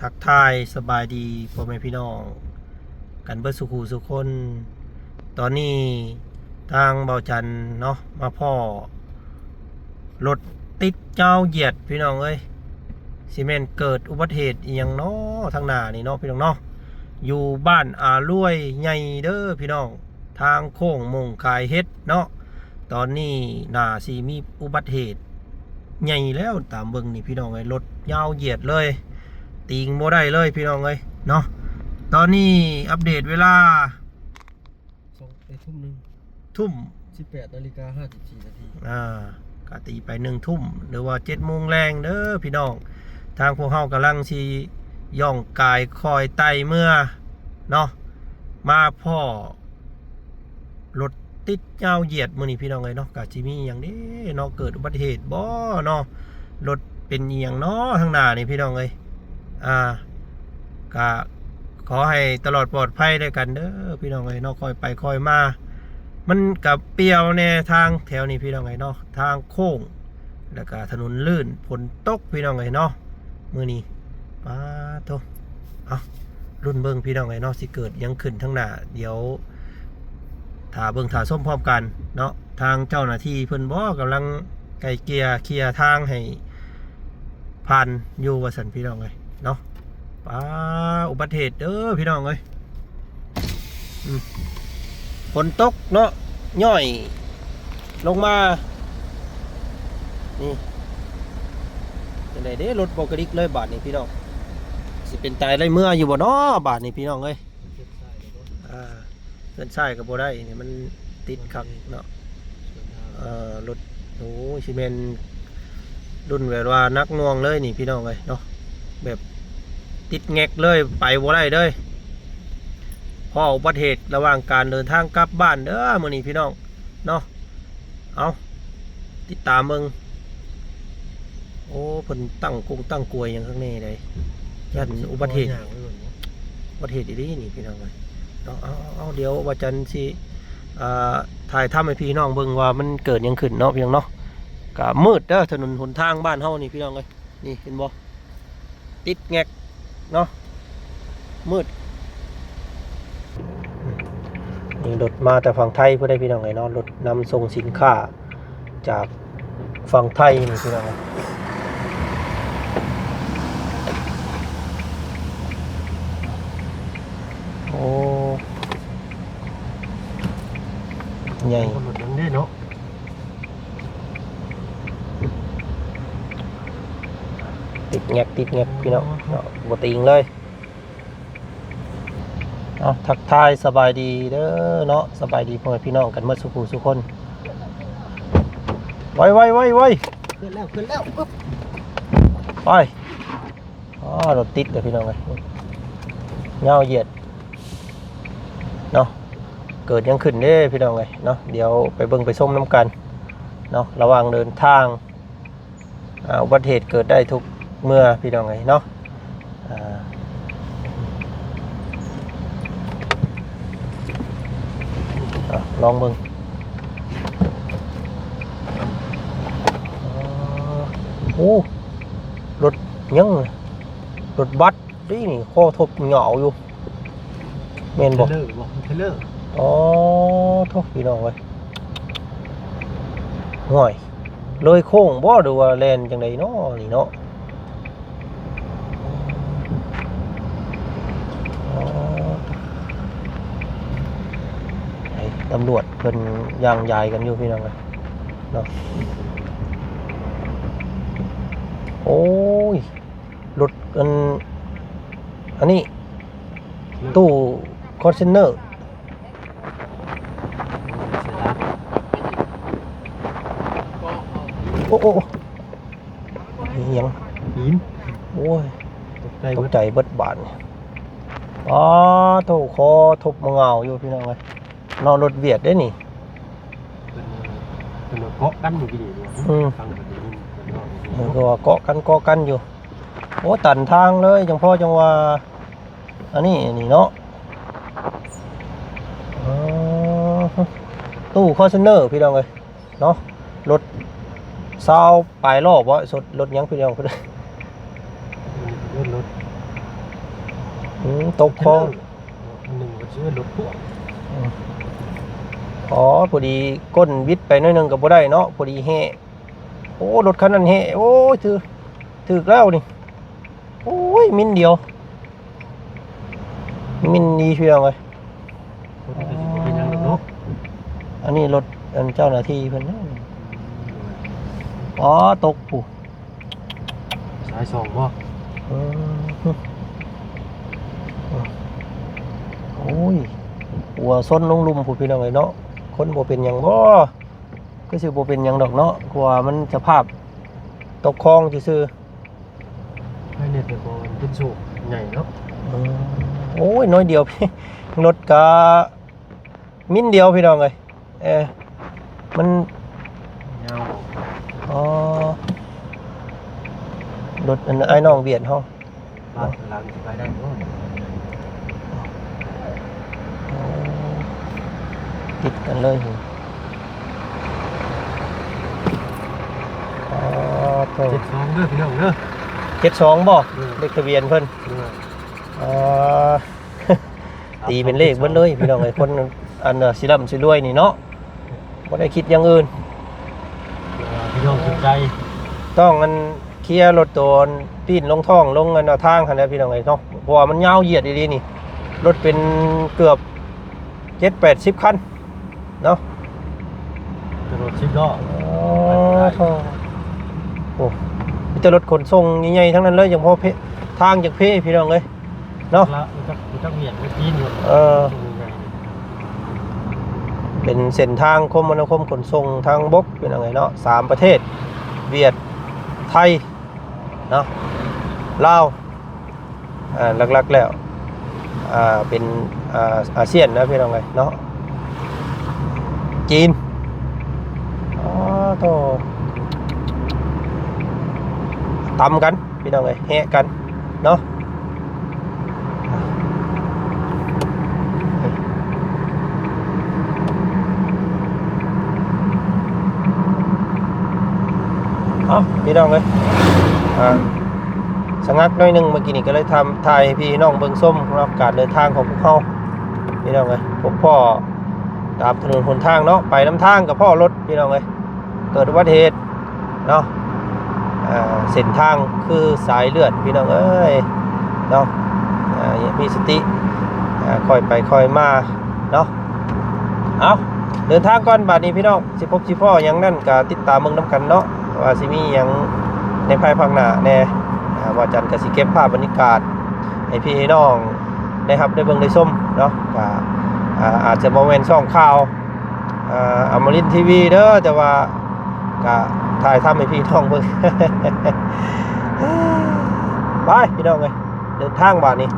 ทักทายสบายดีพ่อแม่พี่น้องกันเบิดสุขูสุคน ตอนนี้ทางเบาจันเนาะมาพ่อรถติดเจ้าเหยียดพี่น้องเอ้ยซีเมนเกิดอุบัติเหตุอีหยังเนาะทางหน้านี่เนาะพี่น้องเนาะอยู่บ้านอาลุยใหญ่เด้อพี่น้องทางโค้งมงกายเฮ็ดเนาะตอนนี้หน้าสีมีอุบัติเหตุใหญ่แล้วตามเบิ่งนี่พี่น้องเอ้ยรถยาวเหยียดเลยติงบ่ได้เลยพี่น้องเอ้ยเนาะตอนนี้อัปเดตเวลาทุ่มหนึ่งทุ่ม18:54 นาทีกะตีไปทุ่มหรือว่า7 โมงแรงเด้อพี่น้องทางพวกเฮากำลังสิย่องกายคอยไต่เมื่อเนาะมาพ่อรถติดยาวเหยียดมื้อนี้พี่น้องเอ้ยเนาะกะสิมีหยังเด้เนาะเกิดอุบัติเหตุบ่เนาะรถเป็นอีหยังเนาะทางหน้านี่พี่น้องเอ้ยก็ขอให้ตลอดปลอดภัยด้วยกันเด้อพี่น้องเอ้ยเนาะคอยไปคอยมามันกับเปรียวแน่ทางแถวนี้พี่น้องเอ้ยเนาะทางโค้งแล้วก็ถนนลื่นฝนตกพี่น้องเอ้ยเนาะมื้อนี้ป้าโตรุ่นเบิ่งพี่น้องเอ้ยเนาะสิเกิดยังขึ้นทางหน้าเดี๋ยวถ้าเบิ่งถ้าส้มพร้อมกันเนาะทางเจ้าหน้าที่เพิ่นบ่กำลังไกลเกลี่ยเคลียร์ทางให้ผ่านอยู่ว่าซั่นพี่น้องเอ้ยเนาะป้าอุบัติเหตุเด้อพี่น้องเอ้ยฝนตกเนาะย่อยลงมานี่จังได๋เด้รถบ่กระดิกเลยบาดนี้พี่น้องสิเป็นตายได้เมื่ออยู่บ่เนาะบาดนี้พี่น้องเอ้ยเส้นซ้ายก็บ่ได้นี่มันติดคักเนาะรถโอ้สิแม่นรุ่นแบบว่านักหน่วงเลยนี่พี่น้องเอ้ยเนาะแบบติดแงกเลยไปบ่ได้เลยพ่ออุบัติเหตุระหว่างการเดินทางกลับบ้านเด้อมื้อนี้พี่น้องเนาะเอาติดตามเบิ่งโอ้เพิ่นตั้งกลวยอย่างข้างในเลยยันอุบัติเหตุอีนี่นี่พี่น้องเอ้ยเนาะเอาเดี๋ยวว่าจันสิถ่ายทำให้พี่น้องเบิ่งว่ามันเกิดหยังขึ้นเนาะพี่น้องเนาะก็มืดเด้อถนนหนทางบ้านเฮานี่พี่น้องเอ้ยนี่เห็นบ่ติดแงกเนาะมืดนี่รถมาแต่ฝั่งไทยเพื่อได้พี่น้องไงเนาะรถนำส่งสินค้าจากฝั่งไทยนี่พี่น้องโอ้ใหญ่รถยังได้เนาะติดแงกพี่น้องบ่ติงเลยทักทายสบายดีเด้อเนาะสบายดีพ่อแม่พี่น้องกันเมื่อสุขสุคนไวขึ้นแล้วปึ๊บไปรถติดเลยพี่น้องเลยเงาเหยียดเนาะเกิดยังขึ้นเด้พี่น้องเลยเนาะเดี๋ยวไปเบิ่งไปส้มน้ำกันเนาะระหว่างเดินทางอุบัติเหตุเกิดได้ทุกเมื่อพี่น้องเลยเนาะลองเบิ่งโอ้รถยังรถบัสนี่ข้อทบเหงาอยู่เมนบอกเทเลอร์ทบพี่น้องไว้ห่วยเลยโค้งบ่ดูว่าแลนจังไดเนาะนี่เนาะตำรวจเพิ่นย่างยายกันอยู่พี่น้องเลยเนาะโอ้ยรถอันนี้ตู้คอนเทนเนอร์โอ้เหี้ยงหินโอ้ยตกใจเบิดบาดโถคอทบมะเงาอยู่พี่น้องเลยนอนรถเวียดได้นี่เป็นรถเกาะกันอยู่กี่ดีก็เกาะกันอยู่โอ้ตันทางเลยจังพ่อจังว่าอันนี้นี่เนาะตู้คอนเทนเนอร์พี่น้องเลยเนาะรถซาวปลายรอบวะรถยังพี่น้องรถ ตกคลอง หนึ่งก็ชื่อรถพ่วง อ๋อพอดีก้นวิทย์ไปหน้อยหนึงก็บ่ได้เนาะพอดีแห่โอ้รถคันนั้นแห่โอ้ยถือแล้วนี่โอ้ยมินเดียวมินดีเชียวเลย รถก็สิบ่เป็นหยังดอกเนาะ อันนี้รถอันเจ้าหน้าที่เพิ่นนะอ๋อตกปู่ สายสองบ่ อืมโอ้ยหัวส้นลงลุมผู้พี่น้องเลยเนาะคนบ่เป็นหยังบ่ก็สิบ่เป็นหยังดอกเนาะกว่ามันสภาพตกคลองซื่อ ให้เน็ตแต่บ่เป็นโชคใหญ่เนาะ ๆอืมโอ้ยน้อยเดียว พี่ รถกะมินเดียวพี่น้องเลยมัน ยาว อ๋อรถอันไอ้น้องเบียดเฮา ลากหลังสิไปได้เนาะ ติดกันเลยอ๋อโถ่ 72เด้อพี่น้องเด้อ 72บ่เลขทะเบียนเพิ่น เด้อ อ๋อ ตีเป็นเลขเบิดเลยพี่น้องไอ้คนอันสิร่ำสิรวยนี่เนาะบ่ได้คิดอย่างอื่น พี่น้องสนใจ ต้องอันเคลียร์รถตัวปีนลงท้องลงอันทางหั่นนะพี่น้องไอ้เนาะเพราะว่ามันยาวเหยียดดีๆนี่รถเป็นเกือบ7-80คันเนาะ จะรถ10ล้อ อ๋อโถ่โอ้มีแต่รถขนส่งใหญ่ๆทั้งนั้นเลยอย่างพอเพทางจากเพพี่น้องเอ้ยเนาะ ละจักเมียนจีนอยู่ เป็นเส้นทางคมนาคมขนส่งทางบกเป็นอะไรเนาะ3ประเทศเวียดไทยเนาะลาวหลักๆแล้วเป็นอาเซียนนะพี่น้องเอ้ยเนาะจีนอ๋อโตตำกันพี่น้องเอ้ยแหะกันเนาะเอาพี่น้องเลยสงักน้อยหนึงเมื่อกี้นี่ก็เลยทำถ่ายให้พี่น้องเบิ่งส้มรับการเดินทางของพวกเขาพี่น้องเลยพวกพ่อตามถนนหนทางเนาะไปน้ำทางกับพ่อรถพี่น้องเลยเกิดอุบัติเหตุเนาะเส้นทางคือสายเลือดพี่น้องเอ้ยเนาะมีสติค่อยไปค่อยมาเนาะเอาเดินทางก่อนบัดนี้พี่น้องสิพบสิพ่อยังนั่นก็ติดตามเบิ่งน้ำกันเนาะว่าสิมีหยังในภายภาคหน้าแน่ว่าจันก็สิเก็บภาพบรรยากาศให้พี่น้องได้รับได้เบิ่งได้ชมเนาะก็อาจจะบ่แม่นช่องข่าวอมรินทร์ทีวีเด้อแต่ว่าก็ถ่ายทำให้พี่น้องเบิ่ง ไปพี่น้องเอ้ยเดินทางบัดนี้